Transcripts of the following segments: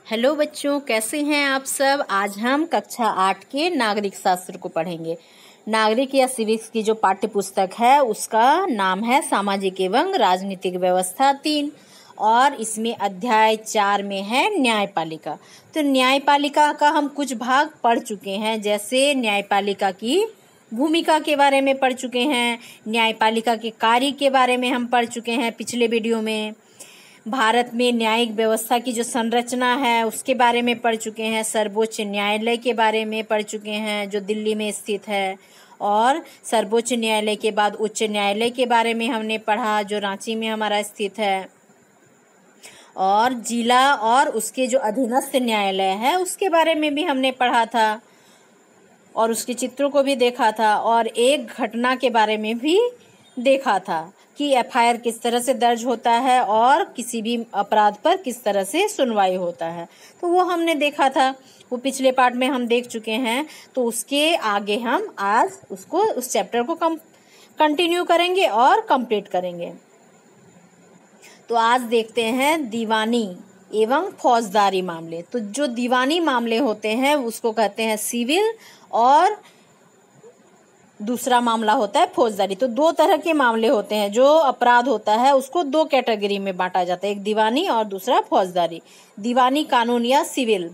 Hello बच्चों, कैसे हैं आप सब। आज हम कक्षा 8 के नागरिक शास्त्र को पढ़ेंगे। नागरिक या सिविक्स की जो पाठ्य पुस्तक है उसका नाम है सामाजिक एवं राजनीतिक व्यवस्था 3 और इसमें अध्याय 4 में है न्यायपालिका। तो न्यायपालिका का हम कुछ भाग पढ़ चुके हैं, जैसे न्यायपालिका की भूमिका के बारे में पढ़ चुके हैं, न्यायपालिका के कार्य के बारे में हम पढ़ चुके हैं पिछले वीडियो में। भारत में न्यायिक व्यवस्था की जो संरचना है उसके बारे में पढ़ चुके हैं, सर्वोच्च न्यायालय के बारे में पढ़ चुके हैं जो दिल्ली में स्थित है, और सर्वोच्च न्यायालय के बाद उच्च न्यायालय के बारे में हमने पढ़ा जो रांची में हमारा स्थित है, और जिला और उसके जो अधीनस्थ न्यायालय है उसके बारे में भी हमने पढ़ा था और उसके चित्रों को भी देखा था, और एक घटना के बारे में भी देखा था कि एफआईआर किस तरह से दर्ज होता है और किसी भी अपराध पर किस तरह से सुनवाई होता है। तो वो हमने देखा था, वो पिछले पार्ट में हम देख चुके हैं। तो उसके आगे हम आज उस चैप्टर को कंटिन्यू करेंगे और कंप्लीट करेंगे। तो आज देखते हैं दीवानी एवं फौजदारी मामले। तो जो दीवानी मामले होते हैं उसको कहते हैं सिविल, और दूसरा मामला होता है फौजदारी। तो दो तरह के मामले होते हैं, जो अपराध होता है उसको दो कैटेगरी में बांटा जाता है, एक दीवानी और दूसरा फौजदारी। दीवानी कानून या सिविल।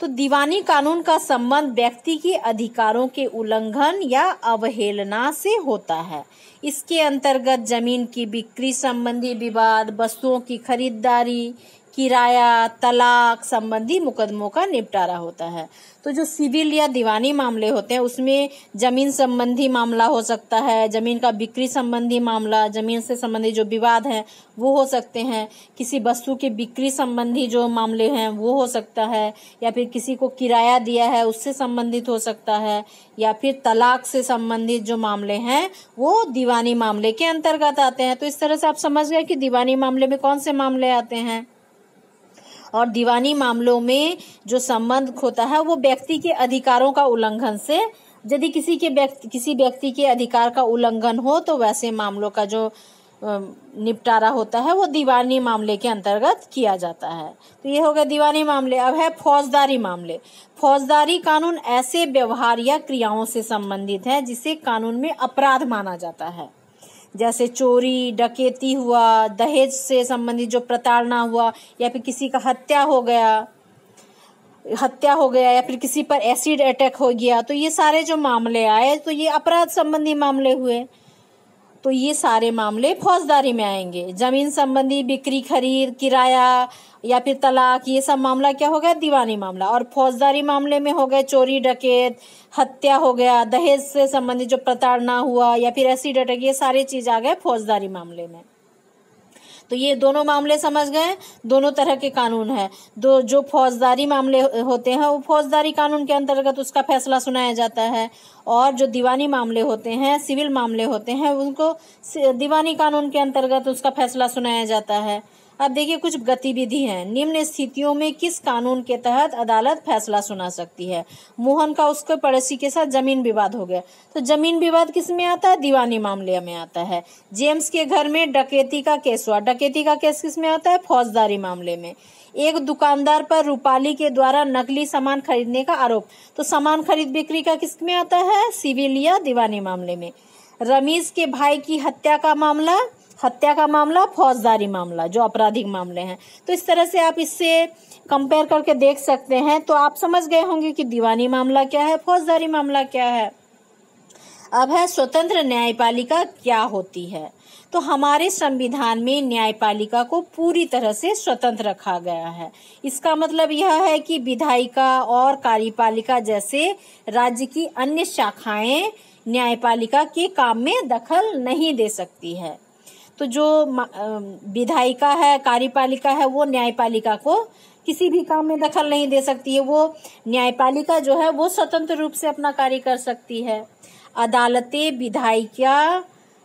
तो दीवानी कानून का संबंध व्यक्ति के अधिकारों के उल्लंघन या अवहेलना से होता है। इसके अंतर्गत जमीन की बिक्री संबंधी विवाद, वस्तुओं की खरीदारी, किराया, तलाक संबंधी मुकदमों का निपटारा होता है। तो जो सिविल या दीवानी मामले होते हैं उसमें जमीन संबंधी मामला हो सकता है, जमीन का बिक्री संबंधी मामला, जमीन से संबंधित जो विवाद हैं वो हो सकते हैं, किसी वस्तु के बिक्री संबंधी जो मामले हैं वो हो सकता है, या फिर किसी को किराया दिया है उससे संबंधित हो सकता है, या फिर तलाक से संबंधित जो मामले हैं वो दीवानी मामले के अंतर्गत आते हैं। तो इस तरह से आप समझ गए कि दीवानी मामले में कौन से मामले आते हैं। और दीवानी मामलों में जो संबंध होता है वो व्यक्ति के अधिकारों का उल्लंघन से, यदि किसी व्यक्ति के अधिकार का उल्लंघन हो तो वैसे मामलों का जो निपटारा होता है वो दीवानी मामले के अंतर्गत किया जाता है। तो ये हो गया दीवानी मामले। अब है फौजदारी मामले। फौजदारी कानून ऐसे व्यवहार या क्रियाओं से संबंधित है जिसे कानून में अपराध माना जाता है, जैसे चोरी, डकैती हुआ, दहेज से संबंधित जो प्रताड़ना हुआ, या फिर किसी का हत्या हो गया, या फिर किसी पर एसिड अटैक हो गया। तो ये सारे जो मामले आए तो ये अपराध संबंधी मामले हुए। तो ये सारे मामले फौजदारी में आएंगे। जमीन संबंधी बिक्री, खरीद, किराया या फिर तलाक, ये सब मामला क्या हो गया, दीवानी मामला। और फौजदारी मामले में हो गए चोरी, डकैत, हत्या हो गया, दहेज से संबंधित जो प्रताड़ना हुआ, या फिर एसिड अटैक, ये सारे चीज आ गए फौजदारी मामले में। तो ये दोनों मामले समझ गए, दोनों तरह के कानून है। जो फौजदारी मामले होते हैं वो फौजदारी कानून के अंतर्गत उसका फैसला सुनाया जाता है, और जो दीवानी मामले होते हैं, सिविल मामले होते हैं, उनको दीवानी कानून के अंतर्गत उसका फैसला सुनाया जाता है। अब देखिए कुछ गतिविधि है। निम्न स्थितियों में किस कानून के तहत अदालत फैसला सुना सकती है। मोहन का उसके पड़ोसी के साथ जमीन विवाद हो गया, तो जमीन विवाद किस में आता है, दीवानी मामले में आता है। जेम्स के घर में डकैती का केस हुआ, डकैती का केस किस में आता है, फौजदारी मामले में। एक दुकानदार पर रूपाली के द्वारा नकली सामान खरीदने का आरोप, तो सामान खरीद बिक्री का किस में आता है, सिविल या दीवानी मामले में। रमीज के भाई की हत्या का मामला फौजदारी मामला, जो आपराधिक मामले हैं। तो इस तरह से आप इससे कंपेयर करके देख सकते हैं। तो आप समझ गए होंगे कि दीवानी मामला क्या है, फौजदारी मामला क्या है। अब है स्वतंत्र न्यायपालिका क्या होती है। तो हमारे संविधान में न्यायपालिका को पूरी तरह से स्वतंत्र रखा गया है। इसका मतलब यह है कि विधायिका और कार्यपालिका जैसे राज्य की अन्य शाखाएं न्यायपालिका के काम में दखल नहीं दे सकती है। तो जो विधायिका है, कार्यपालिका है, वो न्यायपालिका को किसी भी काम में दखल नहीं दे सकती है। वो न्यायपालिका जो है वो स्वतंत्र रूप से अपना कार्य कर सकती है। अदालतें विधायिका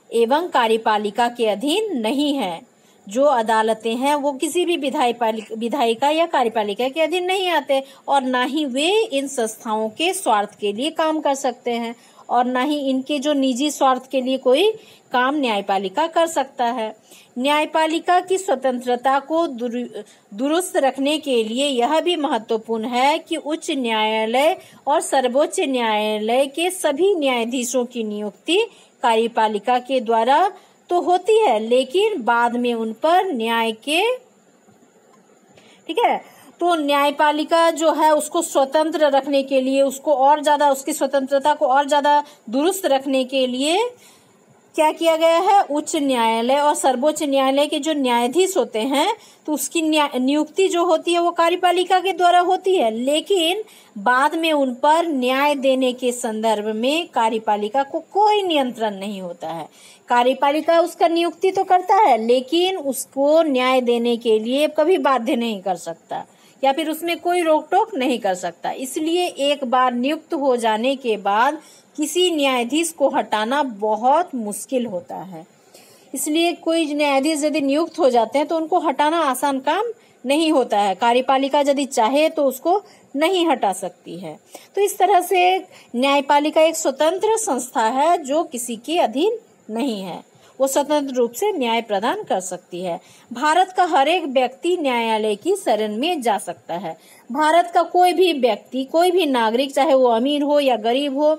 एवं कार्यपालिका के अधीन नहीं है। जो अदालतें हैं वो किसी भी विधायिका या कार्यपालिका के अधीन नहीं आते, और ना ही वे इन संस्थाओं के स्वार्थ के लिए काम कर सकते हैं। और न ही इनके जो निजी स्वार्थ के लिए कोई काम न्यायपालिका कर सकता है। न्यायपालिका की स्वतंत्रता को दुरुस्त रखने के लिए यह भी महत्वपूर्ण है कि उच्च न्यायालय और सर्वोच्च न्यायालय के सभी न्यायाधीशों की नियुक्ति कार्यपालिका के द्वारा तो होती है, लेकिन बाद में उन पर ठीक है, तो न्यायपालिका जो है उसको स्वतंत्र रखने के लिए, उसको और ज्यादा, उसकी स्वतंत्रता को और ज्यादा दुरुस्त रखने के लिए क्या किया गया है, उच्च न्यायालय और सर्वोच्च न्यायालय के जो न्यायाधीश होते हैं तो उसकी नियुक्ति जो होती है वो कार्यपालिका के द्वारा होती है, लेकिन बाद में उन पर न्याय देने के संदर्भ में कार्यपालिका को कोई नियंत्रण नहीं होता है। कार्यपालिका उसका नियुक्ति तो करता है, लेकिन उसको न्याय देने के लिए कभी बाध्य नहीं कर सकता या फिर उसमें कोई रोक टोक नहीं कर सकता। इसलिए एक बार नियुक्त हो जाने के बाद किसी न्यायाधीश को हटाना बहुत मुश्किल होता है। इसलिए कोई न्यायाधीश यदि नियुक्त हो जाते हैं तो उनको हटाना आसान काम नहीं होता है। कार्यपालिका यदि चाहे तो उसको नहीं हटा सकती है। तो इस तरह से न्यायपालिका एक स्वतंत्र संस्था है जो किसी के अधीन नहीं है, वो स्वतंत्र रूप से न्याय प्रदान कर सकती है। भारत का हर एक व्यक्ति न्यायालय की शरण में जा सकता है। भारत का कोई भी व्यक्ति, कोई भी नागरिक, चाहे वो अमीर हो या गरीब हो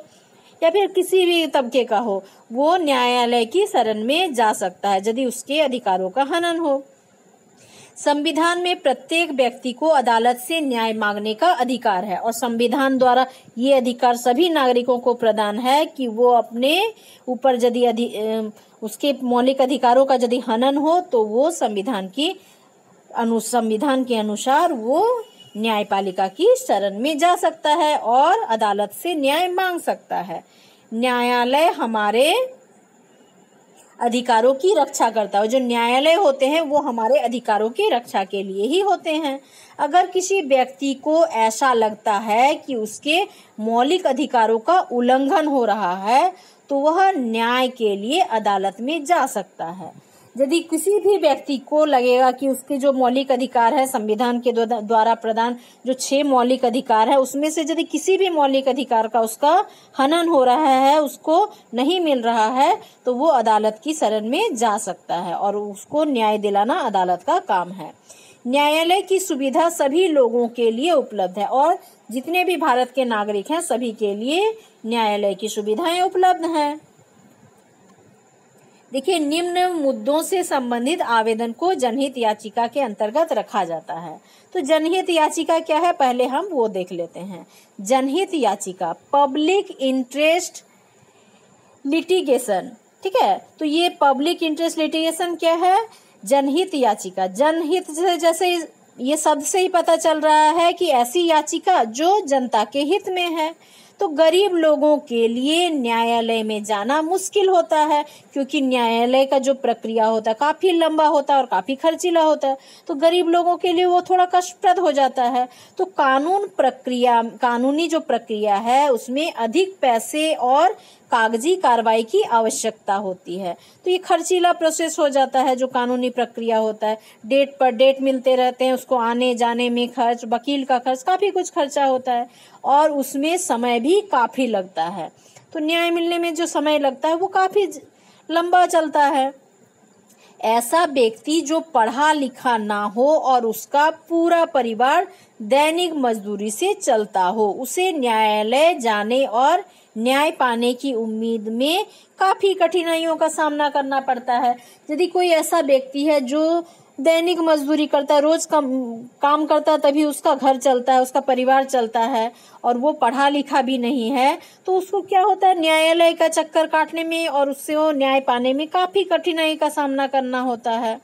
या फिर किसी भी तबके का हो, वो न्यायालय की शरण में जा सकता है यदि उसके अधिकारों का हनन हो। संविधान में प्रत्येक व्यक्ति को अदालत से न्याय मांगने का अधिकार है और संविधान द्वारा ये अधिकार सभी नागरिकों को प्रदान है कि वो अपने ऊपर यदि उसके मौलिक अधिकारों का यदि हनन हो तो वो संविधान के अनुसार वो न्यायपालिका की शरण में जा सकता है और अदालत से न्याय मांग सकता है। न्यायालय हमारे अधिकारों की रक्षा करता है। जो न्यायालय होते हैं वो हमारे अधिकारों की रक्षा के लिए ही होते हैं। अगर किसी व्यक्ति को ऐसा लगता है कि उसके मौलिक अधिकारों का उल्लंघन हो रहा है तो वह न्याय के लिए अदालत में जा सकता है। यदि किसी भी व्यक्ति को लगेगा कि उसके जो मौलिक अधिकार है, संविधान के द्वारा प्रदान जो 6 मौलिक अधिकार है, उसमें से यदि किसी भी मौलिक अधिकार का उसका हनन हो रहा है, उसको नहीं मिल रहा है, तो वो अदालत की शरण में जा सकता है और उसको न्याय दिलाना अदालत का काम है। न्यायालय की सुविधा सभी लोगों के लिए उपलब्ध है और जितने भी भारत के नागरिक हैं सभी के लिए न्यायालय की सुविधाएं उपलब्ध हैं। देखिए, निम्न मुद्दों से संबंधित आवेदन को जनहित याचिका के अंतर्गत रखा जाता है। तो जनहित याचिका क्या है, पहले हम वो देख लेते हैं। जनहित याचिका, पब्लिक इंटरेस्ट लिटिगेशन, ठीक है। तो ये पब्लिक इंटरेस्ट लिटिगेशन क्या है, जनहित याचिका। जनहित से जैसे ये शब्द से ही पता चल रहा है कि ऐसी याचिका जो जनता के हित में है। तो गरीब लोगों के लिए न्यायालय में जाना मुश्किल होता है क्योंकि न्यायालय का जो प्रक्रिया होता है काफी लंबा होता है और काफी खर्चीला होता है। तो गरीब लोगों के लिए वो थोड़ा कष्टप्रद हो जाता है। तो कानूनी जो प्रक्रिया है उसमें अधिक पैसे और कागजी कार्रवाई की आवश्यकता होती है। तो ये खर्चीला प्रोसेस हो जाता है जो कानूनी प्रक्रिया होता है। डेट पर डेट मिलते रहते हैं, उसको आने जाने में खर्च, वकील का खर्च, काफी कुछ खर्चा होता है और उसमें समय भी काफी लगता है। तो न्याय मिलने में जो समय लगता है वो काफी लंबा चलता है। ऐसा व्यक्ति जो पढ़ा लिखा ना हो और उसका पूरा परिवार दैनिक मजदूरी से चलता हो, उसे न्यायालय जाने और न्याय पाने की उम्मीद में काफी कठिनाइयों का सामना करना पड़ता है। यदि कोई ऐसा व्यक्ति है जो दैनिक मजदूरी करता है, रोज काम करता है, तभी उसका घर चलता है, उसका परिवार चलता है और वो पढ़ा लिखा भी नहीं है, तो उसको क्या होता है, न्यायालय का चक्कर काटने में और उससे वो न्याय पाने में काफी कठिनाई का सामना करना होता है।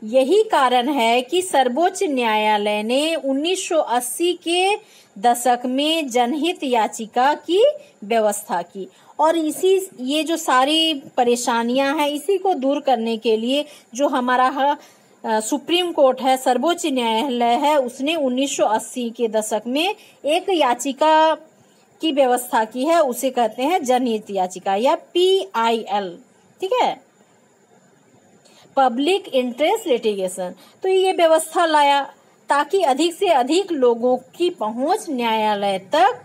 यही कारण है कि सर्वोच्च न्यायालय ने 1980 के दशक में जनहित याचिका की व्यवस्था की और ये जो सारी परेशानियां हैं इसी को दूर करने के लिए जो हमारा सुप्रीम कोर्ट है, सर्वोच्च न्यायालय है, उसने 1980 के दशक में एक याचिका की व्यवस्था की है। उसे कहते हैं जनहित याचिका या PIL, ठीक है, पब्लिक इंटरेस्ट लिटिगेशन। तो ये व्यवस्था लाया ताकि अधिक से अधिक लोगों की पहुंच न्यायालय तक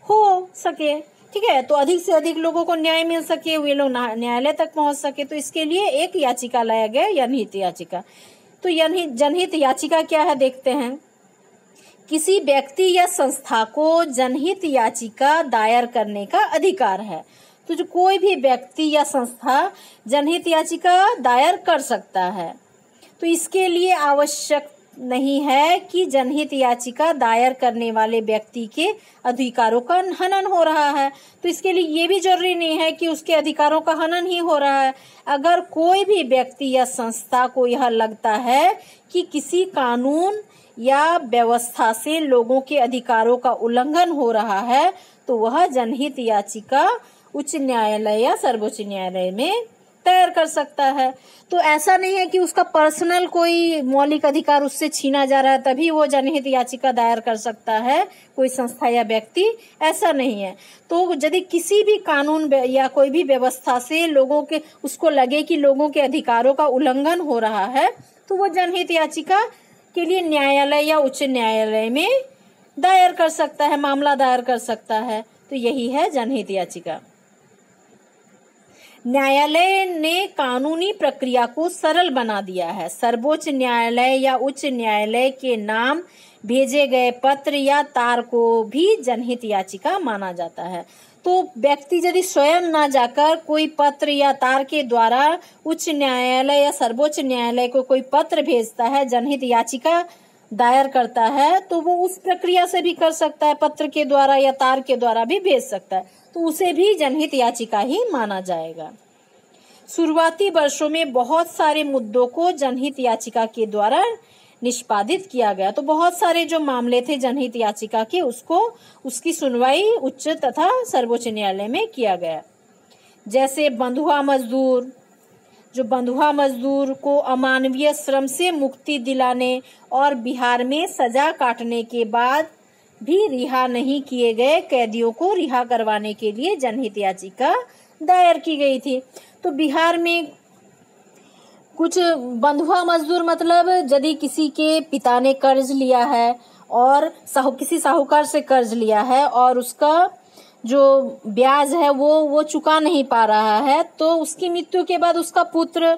हो सके। ठीक है, तो अधिक से अधिक लोगों को न्याय मिल सके, वे लोग न्यायालय तक पहुंच सके, तो इसके लिए एक याचिका लाया गया, जनहित याचिका। तो जनहित याचिका क्या है देखते हैं। किसी व्यक्ति या संस्था को जनहित याचिका दायर करने का अधिकार है। तो जो कोई भी व्यक्ति या संस्था जनहित याचिका दायर कर सकता है। तो इसके लिए आवश्यक नहीं है कि जनहित याचिका दायर करने वाले व्यक्ति के अधिकारों का हनन हो रहा है। तो इसके लिए ये भी जरूरी नहीं है कि उसके अधिकारों का हनन ही हो रहा है। अगर कोई भी व्यक्ति या संस्था को यह लगता है कि किसी कानून या व्यवस्था से लोगों के अधिकारों का उल्लंघन हो रहा है, तो वह जनहित याचिका उच्च न्यायालय या सर्वोच्च न्यायालय में दायर कर सकता है। तो ऐसा नहीं है कि उसका पर्सनल कोई मौलिक अधिकार उससे छीना जा रहा है तभी वो जनहित याचिका दायर कर सकता है, कोई संस्था या व्यक्ति, ऐसा नहीं है। तो यदि किसी भी कानून या कोई भी व्यवस्था से लोगों के उसको लगे कि लोगों के अधिकारों का उल्लंघन हो रहा है, तो वो जनहित याचिका के लिए न्यायालय या उच्च न्यायालय में दायर कर सकता है, मामला दायर कर सकता है। तो यही है जनहित याचिका। न्यायालय ने कानूनी प्रक्रिया को सरल बना दिया है। सर्वोच्च न्यायालय या उच्च न्यायालय के नाम भेजे गए पत्र या तार को भी जनहित याचिका माना जाता है। तो व्यक्ति यदि स्वयं ना जाकर कोई पत्र या तार के द्वारा उच्च न्यायालय या सर्वोच्च न्यायालय को कोई पत्र भेजता है, जनहित याचिका दायर करता है, तो वो उस प्रक्रिया से भी कर सकता है, पत्र के द्वारा या तार के द्वारा भी भेज सकता है, तो उसे भी जनहित याचिका ही माना जाएगा। शुरुआती वर्षों में बहुत सारे मुद्दों को जनहित याचिका के द्वारा निष्पादित किया गया। तो बहुत सारे जो मामले थे जनहित याचिका के, उसकी सुनवाई उच्च तथा सर्वोच्च न्यायालय में किया गया। जैसे बंधुआ मजदूर, जो बंधुआ मजदूर को अमानवीय श्रम से मुक्ति दिलाने और बिहार में सजा काटने के बाद भी रिहा नहीं किए गए कैदियों को रिहा करवाने के लिए जनहित याचिका दायर की गई थी। तो बिहार में कुछ बंधुआ मजदूर मतलब यदि किसी के पिता ने कर्ज लिया है और किसी साहूकार से कर्ज लिया है और उसका जो ब्याज है वो चुका नहीं पा रहा है, तो उसकी मृत्यु के बाद उसका पुत्र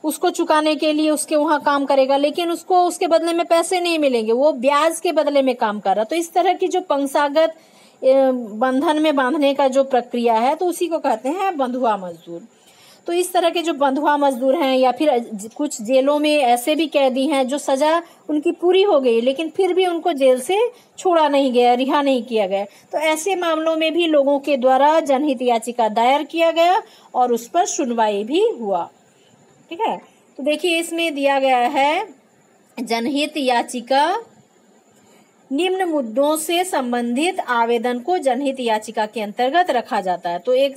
उसको चुकाने के लिए उसके वहां काम करेगा, लेकिन उसको उसके बदले में पैसे नहीं मिलेंगे, वो ब्याज के बदले में काम कर रहा। तो इस तरह की जो पंक्सागत बंधन में बांधने का जो प्रक्रिया है, तो उसी को कहते हैं बंधुआ मजदूर। तो इस तरह के जो बंधुआ मजदूर हैं, या फिर कुछ जेलों में ऐसे भी कैदी हैं जो सजा उनकी पूरी हो गई लेकिन फिर भी उनको जेल से छोड़ा नहीं गया, रिहा नहीं किया गया, तो ऐसे मामलों में भी लोगों के द्वारा जनहित याचिका दायर किया गया और उस पर सुनवाई भी हुआ। ठीक है, तो देखिए इसमें दिया गया है जनहित याचिका निम्न मुद्दों से संबंधित आवेदन को जनहित याचिका के अंतर्गत रखा जाता है। तो एक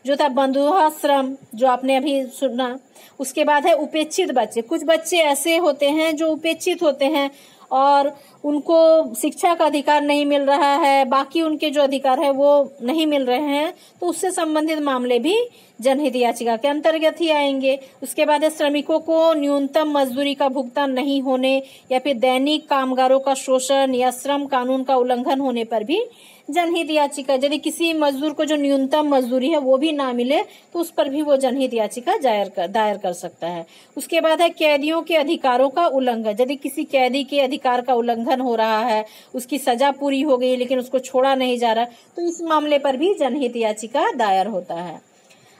जो था बंधुआ श्रम, जो आपने अभी सुना, उसके बाद है उपेक्षित बच्चे। कुछ बच्चे ऐसे होते हैं जो उपेक्षित होते हैं और उनको शिक्षा का अधिकार नहीं मिल रहा है, बाकी उनके जो अधिकार है वो नहीं मिल रहे हैं, तो उससे संबंधित मामले भी जनहित याचिका के अंतर्गत ही आएंगे। उसके बाद श्रमिकों को न्यूनतम मजदूरी का भुगतान नहीं होने या फिर दैनिक कामगारों का शोषण या श्रम कानून का उल्लंघन होने पर भी जनहित याचिका, यदि किसी मजदूर को जो न्यूनतम मजदूरी है वो भी ना मिले तो उस पर भी वो जनहित याचिका दायर कर सकता है। उसके बाद है कैदियों के अधिकारों का उल्लंघन। यदि किसी कैदी के अधिकार का उल्लंघन हो रहा है, उसकी सजा पूरी हो गई लेकिन उसको छोड़ा नहीं जा रहा, तो इस मामले पर भी जनहित याचिका दायर होता है।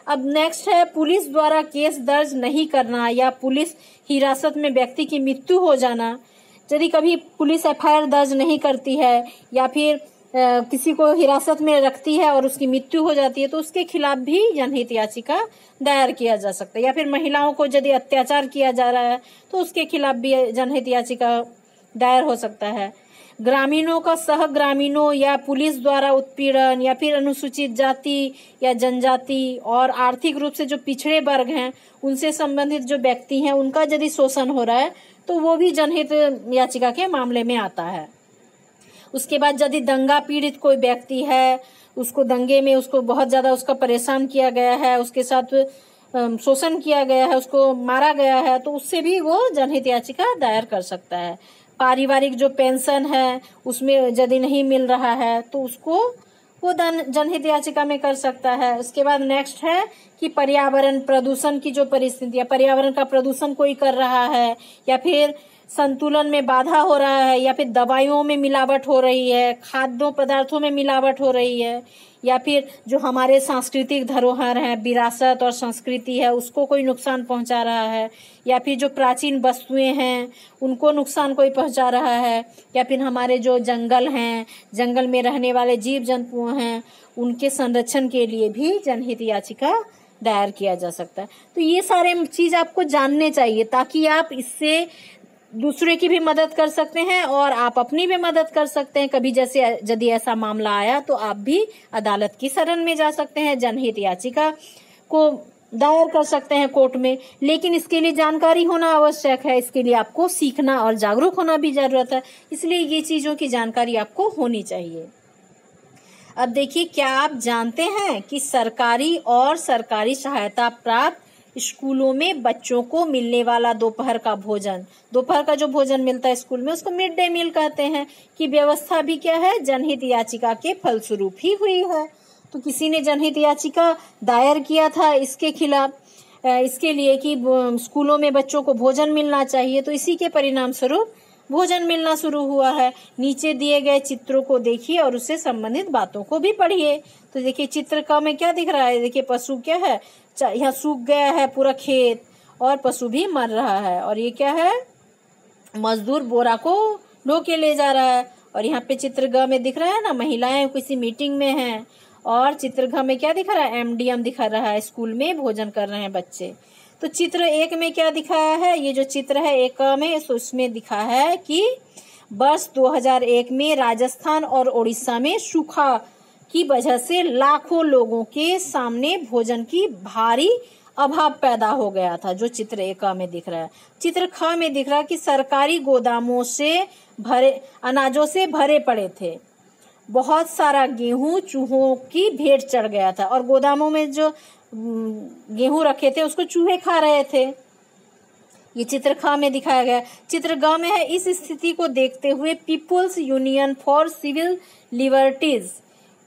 अब नेक्स्ट है पुलिस द्वारा केस दर्ज नहीं करना या पुलिस हिरासत में व्यक्ति की मृत्यु हो जाना। यदि कभी पुलिस एफआईआर दर्ज नहीं करती है या फिर किसी को हिरासत में रखती है और उसकी मृत्यु हो जाती है, तो उसके खिलाफ भी जनहित याचिका दायर किया जा सकता है। या फिर महिलाओं को यदि अत्याचार किया जा रहा है तो उसके खिलाफ भी जनहित याचिका दायर हो सकता है। ग्रामीणों का सह ग्रामीणों या पुलिस द्वारा उत्पीड़न या फिर अनुसूचित जाति या जनजाति और आर्थिक रूप से जो पिछड़े वर्ग हैं उनसे संबंधित जो व्यक्ति हैं उनका यदि शोषण हो रहा है तो वो भी जनहित याचिका के मामले में आता है। उसके बाद यदि दंगा पीड़ित कोई व्यक्ति है, उसको दंगे में उसको बहुत ज्यादा उसका परेशान किया गया है, उसके साथ शोषण किया गया है, उसको मारा गया है, तो उससे भी वो जनहित याचिका दायर कर सकता है। पारिवारिक जो पेंशन है उसमें यदि नहीं मिल रहा है तो उसको वो जनहित याचिका में कर सकता है। उसके बाद नेक्स्ट है कि पर्यावरण प्रदूषण की जो परिस्थिति है, पर्यावरण का प्रदूषण कोई कर रहा है, या फिर संतुलन में बाधा हो रहा है, या फिर दवाइयों में मिलावट हो रही है, खाद्य पदार्थों में मिलावट हो रही है, या फिर जो हमारे सांस्कृतिक धरोहर है, विरासत और संस्कृति है, उसको कोई नुकसान पहुंचा रहा है, या फिर जो प्राचीन वस्तुएं हैं उनको नुकसान कोई पहुंचा रहा है, या फिर हमारे जो जंगल हैं, जंगल में रहने वाले जीव जंतु हैं, उनके संरक्षण के लिए भी जनहित याचिका दायर किया जा सकता है। तो ये सारे चीज आपको जानने चाहिए ताकि आप इससे दूसरे की भी मदद कर सकते हैं और आप अपनी भी मदद कर सकते हैं। कभी जैसे यदि ऐसा मामला आया तो आप भी अदालत की शरण में जा सकते हैं, जनहित याचिका को दायर कर सकते हैं कोर्ट में। लेकिन इसके लिए जानकारी होना आवश्यक है, इसके लिए आपको सीखना और जागरूक होना भी जरूरत है, इसलिए ये चीजों की जानकारी आपको होनी चाहिए। अब देखिए, क्या आप जानते हैं कि सरकारी और सरकारी सहायता प्राप्त स्कूलों में बच्चों को मिलने वाला दोपहर का जो भोजन मिलता है स्कूल में, उसको मिड डे मील कहते हैं, कि व्यवस्था भी क्या है, जनहित याचिका के फलस्वरूप ही हुई है। तो किसी ने जनहित याचिका दायर किया था इसके खिलाफ, इसके लिए कि स्कूलों में बच्चों को भोजन मिलना चाहिए, तो इसी के परिणाम स्वरूप भोजन मिलना शुरू हुआ है। नीचे दिए गए चित्रों को देखिए और उससे संबंधित बातों को भी पढ़िए। तो देखिए चित्र का में क्या दिख रहा है, देखिए पशु क्या है, यहाँ सूख गया है पूरा खेत और पशु भी मर रहा है, और ये क्या है, मजदूर बोरा को ढो के ले जा रहा है। और यहाँ पे चित्र ग में दिख रहा है ना, महिलाएं किसी मीटिंग में हैं, और चित्र घ में क्या दिख रहा है, एमडीएम दिखा रहा है, स्कूल में भोजन कर रहे हैं बच्चे। तो चित्र 1 में क्या दिखाया है, ये जो चित्र है 1 में, तो उसमें दिखा है कि वर्ष 2001 में राजस्थान और उड़ीसा में सूखा की वजह से लाखों लोगों के सामने भोजन की भारी अभाव पैदा हो गया था, जो चित्र 1 में दिख रहा है। चित्र ख में दिख रहा है कि सरकारी गोदामों से अनाजों से भरे पड़े थे, बहुत सारा गेहूं चूहों की भेंट चढ़ गया था, और गोदामों में जो गेहूं रखे थे उसको चूहे खा रहे थे। ये चित्र ख में दिखाया गया। चित्र ग में है, इस स्थिति को देखते हुए People's Union for Civil Liberties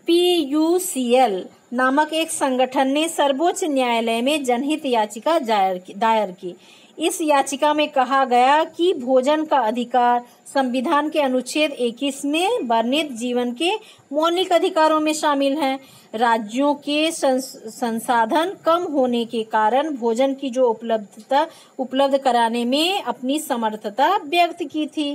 PUCL नामक एक संगठन ने सर्वोच्च न्यायालय में जनहित याचिका दायर की। इस याचिका में कहा गया कि भोजन का अधिकार संविधान के अनुच्छेद 21 में वर्णित जीवन के मौलिक अधिकारों में शामिल है। राज्यों के संसाधन कम होने के कारण भोजन की जो उपलब्ध कराने में अपनी समर्थता व्यक्त की थी।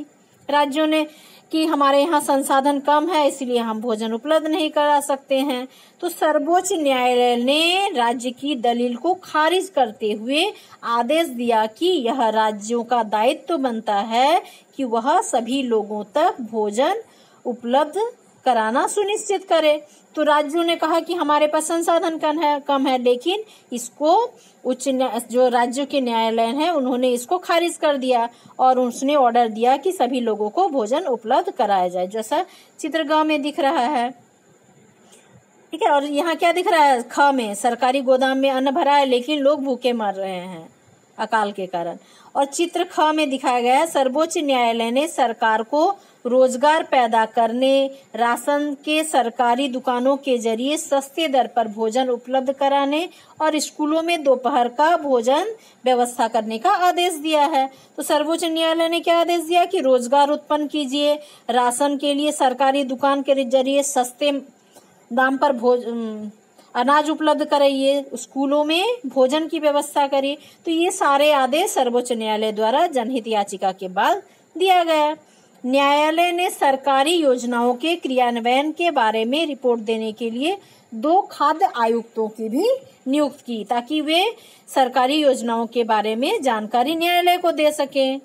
राज्यों ने कि हमारे यहाँ संसाधन कम है, इसलिए हम भोजन उपलब्ध नहीं करा सकते हैं। तो सर्वोच्च न्यायालय ने राज्य की दलील को खारिज करते हुए आदेश दिया कि यह राज्यों का दायित्व बनता है कि वह सभी लोगों तक भोजन उपलब्ध कराना सुनिश्चित करे। तो राज्यों ने कहा कि हमारे पास संसाधन कम है, लेकिन इसको जो राज्यों के न्यायालय है उन्होंने इसको खारिज कर दिया और उसने ऑर्डर दिया कि सभी लोगों को भोजन उपलब्ध कराया जाए, जैसा चित्रगांव में दिख रहा है। ठीक है, और यहाँ क्या दिख रहा है, ख में सरकारी गोदाम में अन्न भरा है लेकिन लोग भूखे मर रहे हैं अकाल के कारण। और चित्र ख में दिखाया गया है, सर्वोच्च न्यायालय ने सरकार को रोजगार पैदा करने, राशन के सरकारी दुकानों के जरिए सस्ते दर पर भोजन उपलब्ध कराने और स्कूलों में दोपहर का भोजन व्यवस्था करने का आदेश दिया है। तो सर्वोच्च न्यायालय ने क्या आदेश दिया कि रोजगार उत्पन्न कीजिए, राशन के लिए सरकारी दुकान के जरिए सस्ते दाम पर अनाज उपलब्ध कराइए, स्कूलों में भोजन की व्यवस्था करिए। तो ये सारे आदेश सर्वोच्च न्यायालय द्वारा जनहित याचिका के बाद दिया गया। न्यायालय ने सरकारी योजनाओं के क्रियान्वयन के बारे में रिपोर्ट देने के लिए 2 खाद्य आयुक्तों की भी नियुक्त की, ताकि वे सरकारी योजनाओं के बारे में जानकारी न्यायालय को दे सकें।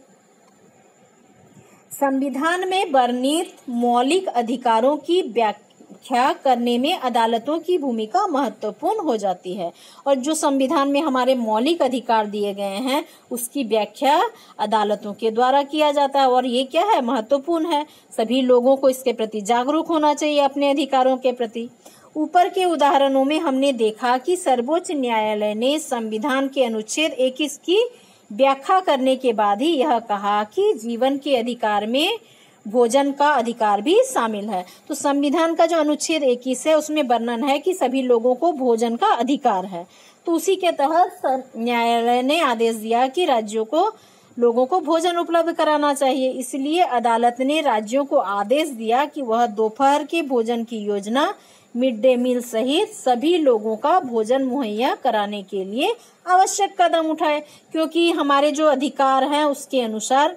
संविधान में वर्णित मौलिक अधिकारों की व्याख्या करने में अदालतों की भूमिका महत्वपूर्ण हो जाती है, और जो संविधान में हमारे मौलिक अधिकार दिए गए हैं उसकी व्याख्या अदालतों के द्वारा किया जाता है, और ये क्या है, महत्वपूर्ण है। सभी लोगों को इसके प्रति जागरूक होना चाहिए, अपने अधिकारों के प्रति। ऊपर के उदाहरणों में हमने देखा कि सर्वोच्च न्यायालय ने संविधान के अनुच्छेद 21 की व्याख्या करने के बाद ही यह कहा कि जीवन के अधिकार में भोजन का अधिकार भी शामिल है। तो संविधान का जो अनुच्छेद 21 है उसमें वर्णन है कि सभी लोगों को भोजन का अधिकार है। तो उसी के तहत न्यायालय ने आदेश दिया कि राज्यों को लोगों को भोजन उपलब्ध कराना चाहिए। इसलिए अदालत ने राज्यों को आदेश दिया कि वह दोपहर के भोजन की योजना, मिड डे मील सहित सभी लोगों का भोजन मुहैया कराने के लिए आवश्यक कदम उठाए, क्योंकि हमारे जो अधिकार हैं उसके अनुसार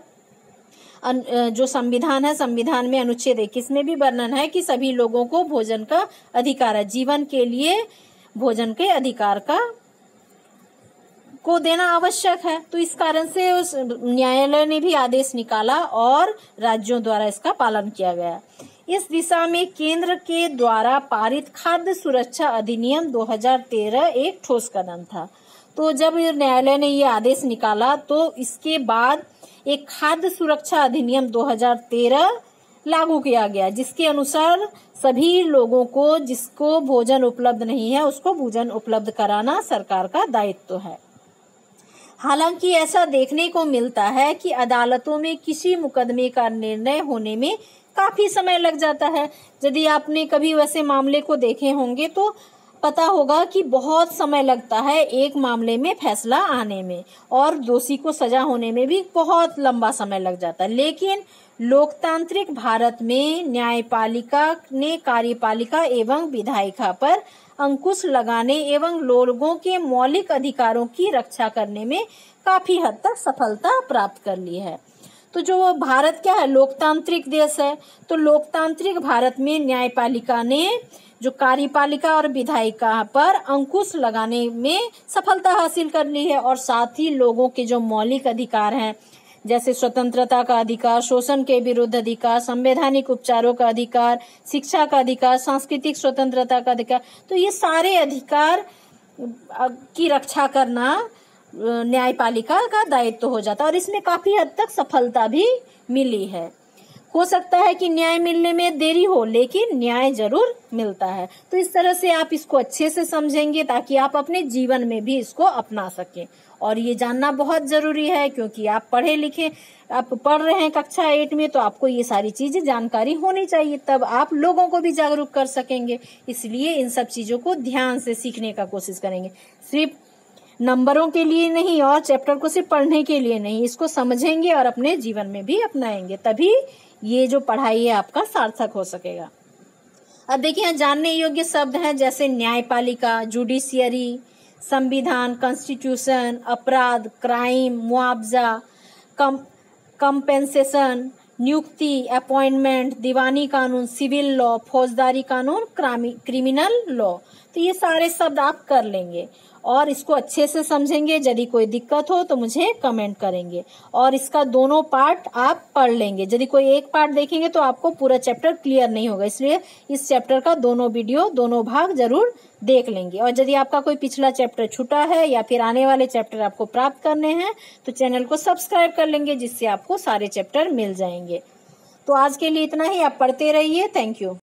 जो संविधान है, संविधान में अनुच्छेद 21 में भी वर्णन है कि सभी लोगों को भोजन का अधिकार है, जीवन के लिए भोजन के अधिकार को देना आवश्यक है। तो इस कारण से उस न्यायालय ने भी आदेश निकाला और राज्यों द्वारा इसका पालन किया गया। इस दिशा में केंद्र के द्वारा पारित खाद्य सुरक्षा अधिनियम 2013 एक ठोस कदम था। तो जब न्यायालय ने ये आदेश निकाला तो इसके बाद एक खाद्य सुरक्षा अधिनियम 2013 लागू किया गया, जिसके अनुसार सभी लोगों को जिसको भोजन उपलब्ध नहीं है उसको भोजन उपलब्ध कराना सरकार का दायित्व है। हालांकि ऐसा देखने को मिलता है कि अदालतों में किसी मुकदमे का निर्णय होने में काफी समय लग जाता है। यदि आपने कभी वैसे मामले को देखे होंगे तो पता होगा कि बहुत समय लगता है एक मामले में फैसला आने में, और दोषी को सजा होने में भी बहुत लंबा समय लग जाता है। लेकिन लोकतांत्रिक भारत में न्यायपालिका ने कार्यपालिका एवं विधायिका पर अंकुश लगाने एवं लोगों के मौलिक अधिकारों की रक्षा करने में काफी हद तक सफलता प्राप्त कर ली है। तो जो भारत क्या है, लोकतांत्रिक देश है, तो लोकतांत्रिक भारत में न्यायपालिका ने जो कार्यपालिका और विधायिका पर अंकुश लगाने में सफलता हासिल कर ली है, और साथ ही लोगों के जो मौलिक अधिकार हैं जैसे स्वतंत्रता का अधिकार, शोषण के विरुद्ध अधिकार, संवैधानिक उपचारों का अधिकार, शिक्षा का अधिकार, सांस्कृतिक स्वतंत्रता का अधिकार, तो ये सारे अधिकार की रक्षा करना न्यायपालिका का दायित्व हो जाता है, और इसमें काफी हद तक सफलता भी मिली है। हो सकता है कि न्याय मिलने में देरी हो, लेकिन न्याय जरूर मिलता है। तो इस तरह से आप इसको अच्छे से समझेंगे ताकि आप अपने जीवन में भी इसको अपना सकें। और ये जानना बहुत जरूरी है क्योंकि आप पढ़े लिखे, आप पढ़ रहे हैं कक्षा 8 में, तो आपको ये सारी चीजें जानकारी होनी चाहिए, तब आप लोगों को भी जागरूक कर सकेंगे। इसलिए इन सब चीजों को ध्यान से सीखने का कोशिश करेंगे, सिर्फ नंबरों के लिए नहीं और चैप्टर को सिर्फ पढ़ने के लिए नहीं, इसको समझेंगे और अपने जीवन में भी अपनाएंगे, तभी ये जो पढ़ाई है आपका सार्थक हो सकेगा। अब देखिए यहाँ जानने योग्य शब्द हैं जैसे न्यायपालिका, जुडिशियरी, संविधान, कॉन्स्टिट्यूशन, अपराध, क्राइम, मुआवजा, कंपेंसेशन, नियुक्ति, अपॉइंटमेंट, दीवानी कानून, सिविल लॉ, फौजदारी कानून, क्रिमिनल लॉ। तो ये सारे शब्द आप कर लेंगे और इसको अच्छे से समझेंगे। यदि कोई दिक्कत हो तो मुझे कमेंट करेंगे, और इसका दोनों पार्ट आप पढ़ लेंगे। यदि कोई एक पार्ट देखेंगे तो आपको पूरा चैप्टर क्लियर नहीं होगा, इसलिए इस चैप्टर का दोनों वीडियो, दोनों भाग जरूर देख लेंगे। और यदि आपका कोई पिछला चैप्टर छूटा है या फिर आने वाले चैप्टर आपको प्राप्त करने हैं तो चैनल को सब्सक्राइब कर लेंगे, जिससे आपको सारे चैप्टर मिल जाएंगे। तो आज के लिए इतना ही, आप पढ़ते रहिए। Thank you.